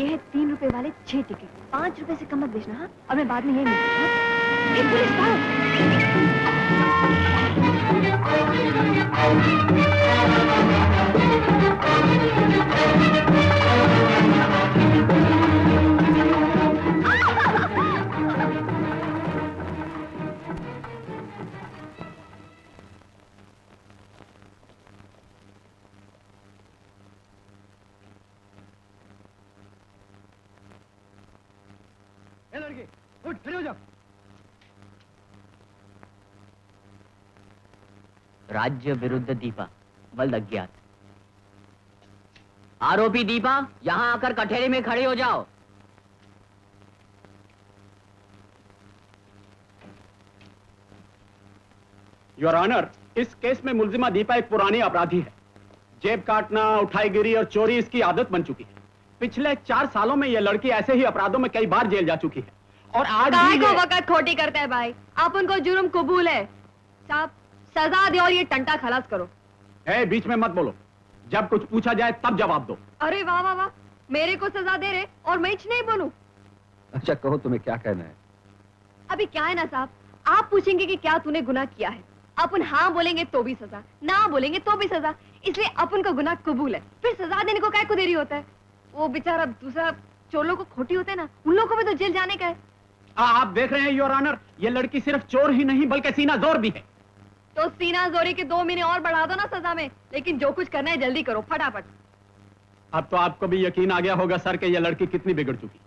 ये है 3 रुपए वाले 6 टिकट। 5 रुपए से कम मत बेचना, हाँ? और मैं बाद में यही मिलूंगा। एक पुलिस लड़की उठ, खड़ी हो जाओ। राज्य विरुद्ध दीपा, बल अज्ञात। आरोपी दीपा, यहां आकर कठेरे में खड़े हो जाओ। योर ऑनर, इस केस में मुलजिमा दीपा एक पुरानी अपराधी है। जेब काटना, उठाईगिरी और चोरी इसकी आदत बन चुकी है। पिछले 4 सालों में यह लड़की ऐसे ही अपराधों में कई बार जेल जा चुकी है और आज भी को वक्त खोटी करता है भाई। आप उनको जुर्म कबूल है साहब, सजा दे और ये टंटा खलास करो। बीच में मत बोलो, जब कुछ पूछा जाए तब जवाब दो। अरे वाह वाह वाह, मेरे को सजा दे रहे और मैं नहीं बोलूं। अच्छा कहो, तुम्हें क्या कहना है? अभी क्या है ना साहब, आप पूछेंगे कि क्या तूने गुनाह किया है, अपन हाँ बोलेंगे तो भी सजा, ना बोलेंगे तो भी सजा। इसलिए अपन का गुनाह कबूल है, फिर सजा देने को क्या को देरी होता है? वो बेचारा दूसरा चोर लोग को खोटी होते हैं ना, उन लोगों को भी तो जेल जाने का है। आप देख रहे हैं योर ऑनर, ये लड़की सिर्फ चोर ही नहीं बल्कि सीना जोर भी है। तो सीना जोरी के 2 महीने और बढ़ा दो ना सजा में, लेकिन जो कुछ करना है जल्दी करो, फटाफट। अब तो आपको भी यकीन आ गया होगा सर कि यह लड़की कितनी बिगड़ चुकी।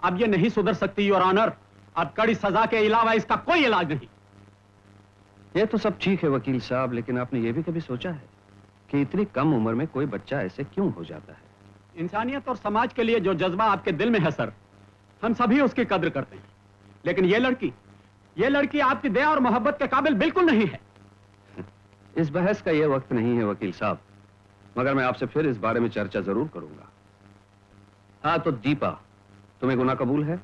अब ये नहीं सुधर सकती योर ऑनर। अब कड़ी सजा के अलावा इसका कोई इलाज नहीं। ये तो सब ठीक है वकील साहब, लेकिन आपने ये भी कभी सोचा है कि इतनी कम उम्र में कोई बच्चा ऐसे क्यों हो जाता है? इंसानियत और समाज के लिए जो जज्बा आपके दिल में है सर, हम सभी उसकी कद्र करते हैं, लेकिन ये लड़की आपकी दया और मोहब्बत के काबिल बिल्कुल नहीं है। इस बहस का यह वक्त नहीं है वकील साहब, मगर मैं आपसे फिर इस बारे में चर्चा जरूर करूंगा। हाँ तो दीपा, तुम्हें गुनाह कबूल है?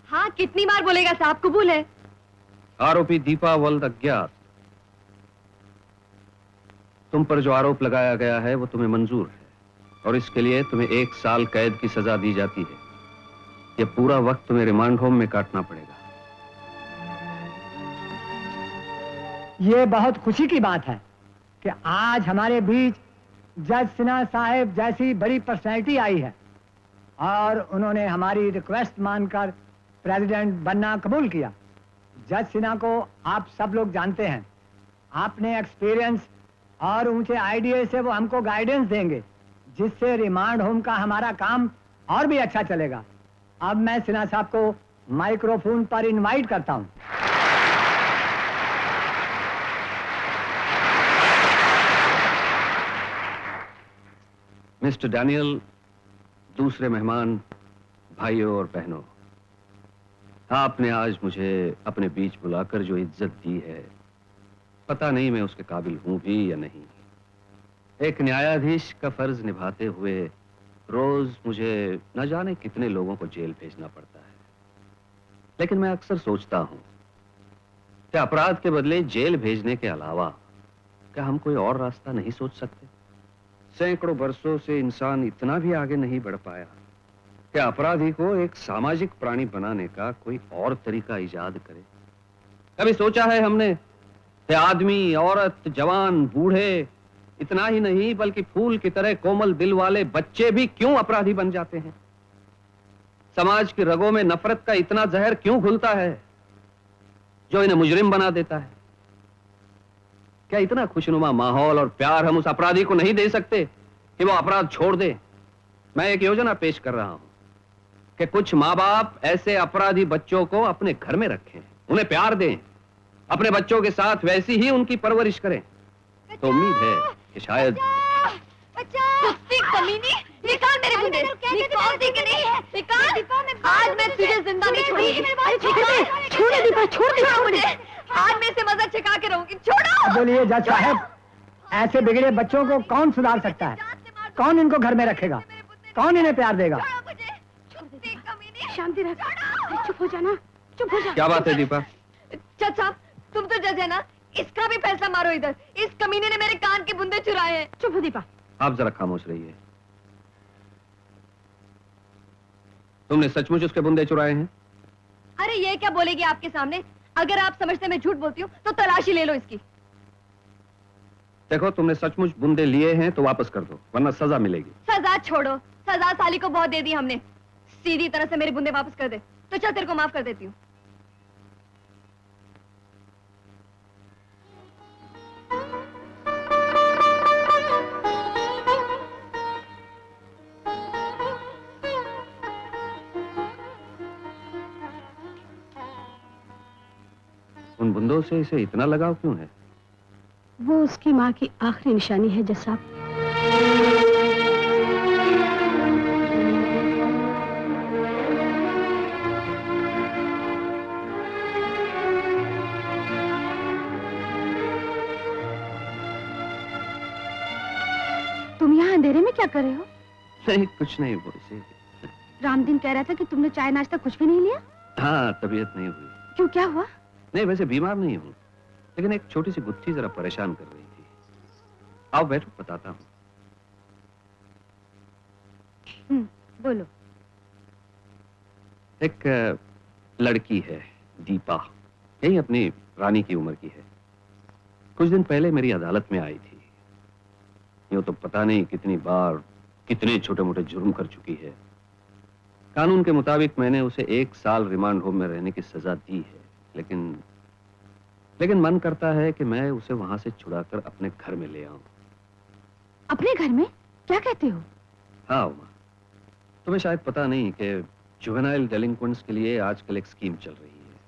हाँ, कितनी बार बोलेगा साहब, कबूल है। आरोपी दीपा वल्द अज्ञात, तुम पर जो आरोप लगाया गया है वो तुम्हें मंजूर है और इसके लिए तुम्हें 1 साल कैद की सजा दी जाती है। यह पूरा वक्त तुम्हें रिमांड होम में काटना पड़ेगा। ये बहुत खुशी की बात है कि आज हमारे बीच जज सिन्हा साहब जैसी बड़ी पर्सनैलिटी आई है और उन्होंने हमारी रिक्वेस्ट मानकर प्रेसिडेंट बनना कबूल किया। जज सिन्हा को आप सब लोग जानते हैं, आपने एक्सपीरियंस और ऊंचे आइडिया से वो हमको गाइडेंस देंगे, जिससे रिमांड होम का हमारा काम और भी अच्छा चलेगा। अब मैं सिन्हा साहब को माइक्रोफोन पर इनवाइट करता हूं। मिस्टर डैनियल, दूसरे मेहमान, भाइयों और बहनों, आपने आज मुझे अपने बीच बुलाकर जो इज्जत दी है, पता नहीं मैं उसके काबिल हूं भी या नहीं। एक न्यायाधीश का फर्ज निभाते हुए रोज मुझे न जाने कितने लोगों को जेल भेजना पड़ता है, लेकिन मैं अक्सर सोचता हूं कि अपराध के बदले जेल भेजने के अलावा क्या हम कोई और रास्ता नहीं सोच सकते? सैकड़ों वर्षों से इंसान इतना भी आगे नहीं बढ़ पाया कि अपराधी को एक सामाजिक प्राणी बनाने का कोई और तरीका इजाद करे। कभी सोचा है हमने कि आदमी, औरत, जवान, बूढ़े, इतना ही नहीं बल्कि फूल की तरह कोमल दिल वाले बच्चे भी क्यों अपराधी बन जाते हैं? समाज की रगों में नफरत का इतना जहर क्यों घुलता है जो इन्हें मुजरिम बना देता है? क्या इतना खुशनुमा माहौल और प्यार हम उस अपराधी को नहीं दे सकते कि वो अपराध छोड़ दे? मैं एक योजना पेश कर रहा हूं कि कुछ माँ बाप ऐसे अपराधी बच्चों को अपने घर में रखें, उन्हें प्यार दें, अपने बच्चों के साथ वैसी ही उनकी परवरिश करें। तो उम्मीद है कि शायद कमीनी, निकाल मेरे मुंडे, निकाल दे के नहीं, निकाल। आज मैं तुझे जिंदा नहीं छोड़ूंगी। छोड़ दीपा, छोड़ मुझे। आज मैं इसे मजा चका के रहूंगी, छोड़ो। बोलिए जज साहब, ऐसे बिगड़े बच्चों को कौन सुधार सकता है? कौन इनको घर में रखेगा? कौन इन्हें प्यार देगा? शांति रख, चुप हो जाना, चुप हो जा। क्या बात है दीपा? जज साहब, तुम तो जज है ना, इसका भी फैसला मारो इधर। इस कमीने ने मेरे कान के बुंदे चुराए हैं। चुप हो दीपा। आप जरा खामोश रहिए। तुमने सचमुच उसके बुंदे चुराए हैं? अरे ये क्या बोलेगी आपके सामने? अगर आप समझते मैं झूठ बोलती हूँ तो तलाशी ले लो इसकी। देखो, तुमने सचमुच बुंदे लिए हैं तो वापस कर दो, वरना सजा मिलेगी। सजा छोड़ो, सजा साली को बहुत दे दी हमने। सीधी तरह से मेरे बुंदे वापस कर दे तो चल तेरे को माफ कर देती हूँ। उन बुंदों से इसे इतना लगाव क्यों है? वो उसकी माँ की आखिरी निशानी है जज साहब। तुम यहाँ अंधेरे में क्या कर रहे हो? नहीं, कुछ नहीं, वो इसे। रामदीन कह रहा था कि तुमने चाय नाश्ता कुछ भी नहीं लिया। हाँ, तबीयत नहीं हुई। क्यों, क्या हुआ? नहीं, वैसे बीमार नहीं हूँ, लेकिन एक छोटी सी गुत्थी जरा परेशान कर रही थी। आओ बैठो, बताता हूँ। बोलो। एक लड़की है, दीपा, यही अपनी रानी की उम्र की है। कुछ दिन पहले मेरी अदालत में आई थी। यूं तो पता नहीं कितनी बार कितने छोटे मोटे जुर्म कर चुकी है। कानून के मुताबिक मैंने उसे 1 साल रिमांड होम में रहने की सजा दी है, लेकिन मन करता है कि मैं उसे वहां से छुड़ाकर अपने घर में ले आऊं। अपने घर में? क्या कहते हो? हाँ उमा, तुम्हें शायद पता नहीं कि जुवेनाइल डेलिंक्वेंट्स के लिए आजकल एक स्कीम चल रही है।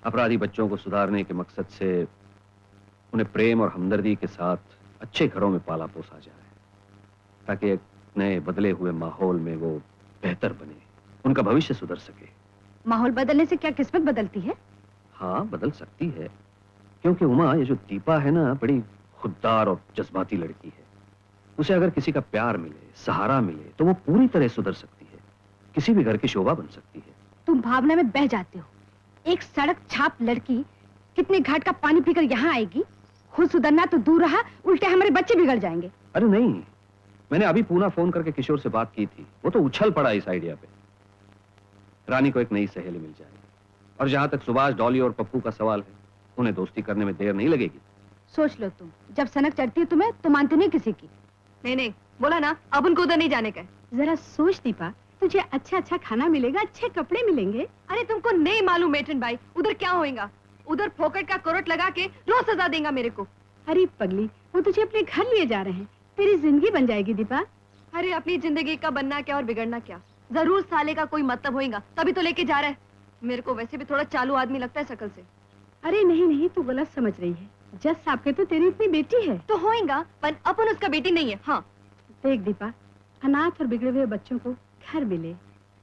अपराधी बच्चों को सुधारने के मकसद से उन्हें प्रेम और हमदर्दी के साथ अच्छे घरों में पाला पोसा जाए, ताकि एक नए बदले हुए माहौल में वो बेहतर बने, उनका भविष्य सुधर सके। माहौल बदलने से क्या किस्मत बदलती है? हाँ, बदल सकती है, क्योंकि उमा, ये जो दीपा है ना, बड़ी खुददार और जज्बाती लड़की है। उसे अगर किसी का प्यार मिले, सहारा मिले, तो वो पूरी तरह सुधर सकती है, किसी भी घर की शोभा बन सकती है। तुम भावना में बह जाते हो। एक सड़क छाप लड़की कितने घाट का पानी पीकर यहाँ आएगी? खुद सुधरना तो दूर रहा, उल्टे हमारे बच्चे बिगड़ जाएंगे। अरे नहीं, मैंने अभी पूना फोन करके किशोर से बात की थी। वो तो उछल पड़ा इस आइडिया पे। रानी को एक नई सहेली मिल जाएगी, और जहां तक सुभाष, डॉली और पप्पू का सवाल है, उन्हें दोस्ती करने में देर नहीं लगेगी। सोच लो तुम, जब सनक चढ़ती है तुम्हें तो मानते नहीं किसी की। नहीं, बोला ना, अब उनको उधर नहीं जाने का है। जरा सोच दीपा, तुझे अच्छा अच्छा खाना मिलेगा, अच्छे कपड़े मिलेंगे। अरे तुमको नहीं मालूम मेटन भाई, उधर क्या होएगा? उधर फोकट का कोरट लगा के रोज सजा देगा मेरे को। अरे पगली, वो तुझे अपने घर लिए जा रहे हैं, तेरी जिंदगी बन जाएगी दीपा। अरे अपनी जिंदगी का बनना क्या और बिगड़ना क्या, जरूर साले का कोई मतलब होएगा, तभी तो लेके जा रहा है। मेरे को वैसे भी थोड़ा चालू आदमी लगता है शकल से। अरे नहीं नहीं, तू गलत समझ रही है। जज साहब के तो तेरी इतनी बेटी है। तो होएगा, पर अपन उसका बेटी नहीं है। हाँ देख दीपा, अनाथ और बिगड़े हुए बच्चों को घर मिले,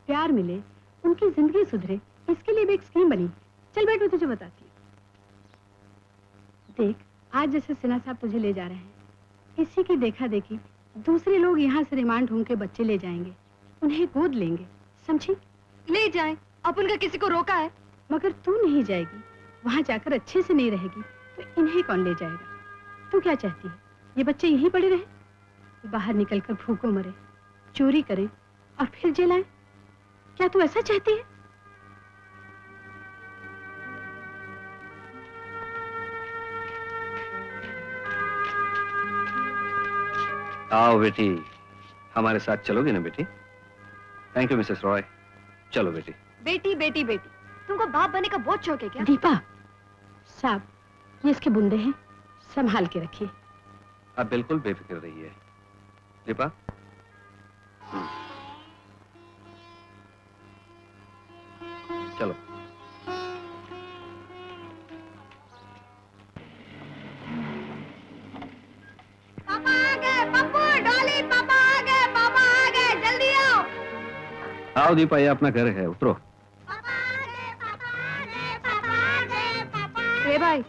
प्यार मिले, उनकी जिंदगी सुधरे, इसके लिए भी एक स्कीम बनी। चल बैठ, मैं तुझे बताती हूँ। देख, आज जैसे सिन्हा साहब तुझे ले जा रहे हैं, इसी की देखा देखी दूसरे लोग यहाँ से रिमांड होम के बच्चे ले जाएंगे, उन्हें गोद लेंगे, समझी? ले जाए, अपन का किसी को रोका है? मगर तू नहीं जाएगी, वहाँ जाकर अच्छे से नहीं रहेगी तो इन्हें कौन ले जाएगा? तू क्या चाहती है, ये बच्चे यहीं पड़े रहे? बाहर निकलकर भूखों मरे, चोरी करें और फिर जेल आए? क्या तू ऐसा चाहती है? आओ बेटी, हमारे साथ चलोगे ना बेटी? Thank you Mrs Roy. चलो बेटी। बेटी बेटी बेटी, तुमको बाप बनने का बहुत शौक है क्या? दीपा साहब, ये इसके बुंदे हैं, संभाल के रखिए। आप बिल्कुल बेफिक्र रहिए दीपा। चलो। पापा आ गए, पप्पू, डॉली, पापा आ गए, पापा आ गए, जल्दी आओ। आओ दीपा, ये अपना घर है, उतरो। रे भाई,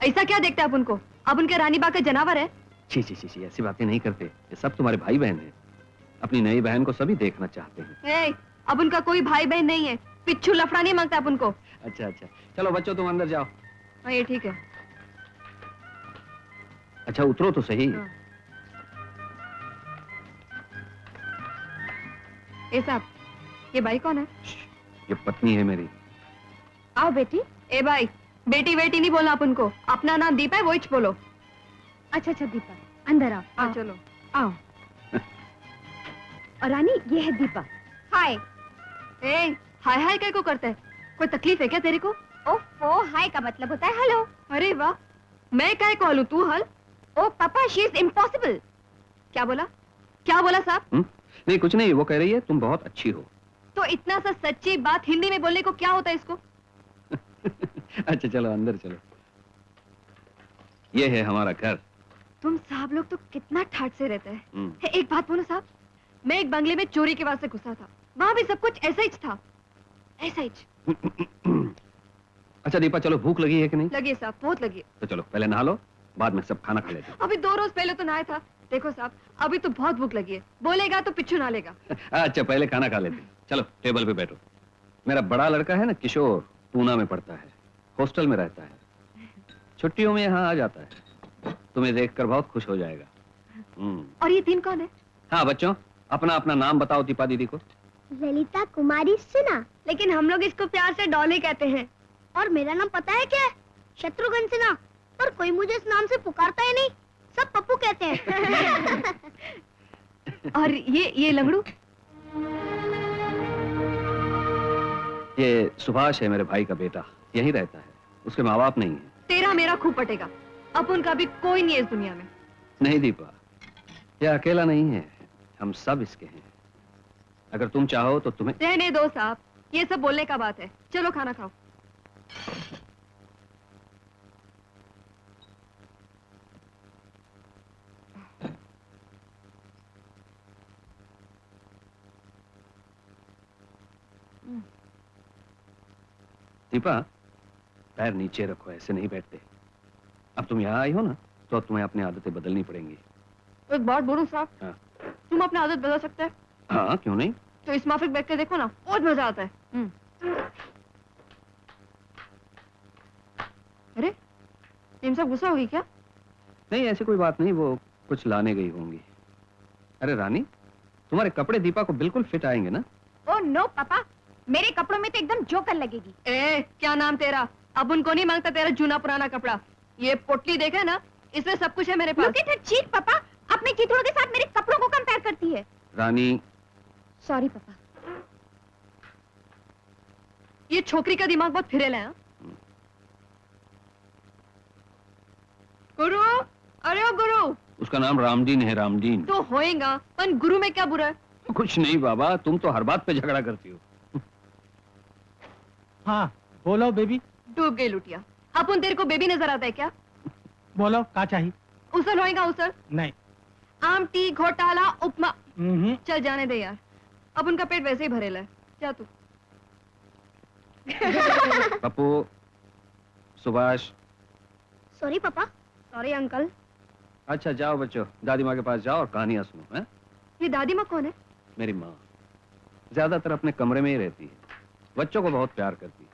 ऐसा क्या देखते आप उनको? अब उनके रानी बा का जनावर है। छी छी छी छी, ऐसी बातें नहीं करते, ये सब तुम्हारे भाई बहन हैं। अपनी नई बहन को सभी देखना चाहते हैं। ए, अब उनका कोई भाई बहन नहीं है, पिच्छू लफड़ा नहीं मांगता आप उनको। अच्छा अच्छा, चलो बच्चों तुम अंदर जाओ। हाँ ये ठीक है। अच्छा उतरो तो सही। हाँ। ए साहब, ये भाई कौन है? ये पत्नी है मेरी। आओ बेटी। ए भाई, बेटी बेटी नहीं बोलना अपन को, अपना नाम दीपा है, वही बोलो। अच्छा अच्छा दीपा, अंदर आओ। हाँ आओ चलो। आओ। और रानी, ये है दीपा। हाय। ए, हाय हाय क्या को करता है? कोई तकलीफ है क्या तेरे को? ओह हाय का मतलब होता है हेलो। अरे वाह, मैं क्या कॉल हूँ, तू हल? ओ पापा शी इज इम्पॉसिबल। क्या बोला? क्या बोला साहब? नहीं कुछ नहीं, वो कह रही है तुम बहुत अच्छी हो। तो इतना सा सच्ची बात हिंदी में बोलने को क्या होता है इसको? अच्छा चलो अंदर चलो। ये है हमारा घर। तुम साहब लोग तो कितना ठाट से रहते हैं। हम्म। एक बात बोलो साहब, मैं एक बंगले में चोरी के वास्ते घुसा था, वहां भी सब कुछ ऐसा ही था, ऐसा ही। अच्छा दीपा, चलो भूख लगी है कि नहीं? लगी है साहब, बहुत लगी है। तो चलो पहले नहा लो, बाद में सब खाना खा लेते अभी 2 रोज पहले तो नहाया था। देखो साहब, अभी तो बहुत भूख लगी है, बोलेगा तो पिछू ना लेगा। हैं। अच्छा पहले खाना खा लेते हैं। चलो टेबल पे बैठो। मेरा बड़ा लड़का है ना किशोर, पूना में पढ़ता है, हॉस्टल में रहता है, छुट्टियों में यहाँ आ जाता है, तुम्हें देखकर बहुत खुश हो जाएगा। और ये 3 कौन है? हाँ बच्चों, अपना अपना नाम बताओ दीपा दीदी को। ललिता कुमारी सिन्हा। लेकिन हम लोग इसको प्यार से डॉली कहते हैं। और मेरा नाम पता है क्या है? शत्रुघ्न सिन्हा। पर कोई मुझे इस नाम से पुकारता ही नहीं, सब पप्पू कहते हैं। और ये लंगड़ू? ये सुभाष है, मेरे भाई का बेटा, यहीं रहता है, उसके माँ बाप नहीं है। तेरा मेरा खूब पटेगा, अपन का भी कोई नहीं है इस दुनिया में। नहीं दीपा, ये अकेला नहीं है, हम सब इसके हैं। अगर तुम चाहो तो तुम्हें। रहने दो साहब, ये सब बोलने का बात है, चलो खाना खाओ। दीपा, पैर नीचे रखो, ऐसे नहीं बैठते। अब तुम यहाँ आई हो ना, तो अब तुम्हें अपनी आदतें बदलनी पड़ेंगी। एक बात बोलूं साहब, हाँ। तुम अपनी आदत बदल सकते हैं? हाँ क्यों नहीं। तो इस माफिक बैठ के देखो ना, बहुत मजा आता है। अरे टीम साहब गुस्सा होगी क्या? नहीं ऐसी कोई बात नहीं, वो कुछ लाने गई होंगी। अरे रानी, तुम्हारे कपड़े दीपा को बिल्कुल फिट आएंगे ना? ओ नो पापा, मेरे कपड़ों में तो एकदम जोकर लगेगी। ए, क्या नाम तेरा? अब उनको नहीं मांगता तेरा जूना पुराना कपड़ा। ये पोटली देखे ना, इसमें सब कुछ है मेरे पास। Look at her cheek, पापा, अपने चिथड़ों के साथ मेरे कपड़ों को कंपेयर करती है। रानी, सॉरी पापा। ये छोकरी का दिमाग बहुत फिरेला है। गुरु, अरे ओ गुरु। उसका नाम रामदीन है, रामदीन। तो होएगा, पर गुरु में क्या बुरा है? कुछ नहीं बाबा, तुम तो हर बात पे झगड़ा करती हो। हाँ बोलो बेबी। डूब गई लुटिया। अपन तेरे को बेबी नजर आता है क्या? बोलो क्या चाहिए? उसल होएगा उसल? नहीं। आमटी, घोटाला, उपमा। चल जाने दे यार, अब उनका पेट वैसे ही भरेला है। क्या तू? पप्पू, सुभाष। सॉरी पापा। Sorry uncle. अच्छा जाओ बच्चों, दादी माँ के पास जाओ और कहानियां सुनो। हैं? ये दादी माँ कौन है? मेरी माँ ज्यादातर अपने कमरे में ही रहती है, बच्चों को बहुत प्यार करती है,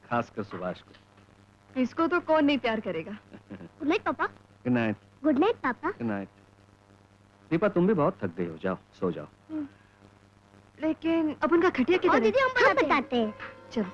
खासकर सुभाष को। इसको तो कौन नहीं प्यार करेगा। गुड नाइट पापा। Good night. गुड नाइट पापा। Good night. दीपा तुम भी बहुत थक गई हो, जाओ सो जाओ। लेकिन अपन का खटिया हाँ किधर है? दीदी हम बताते हैं। चलो।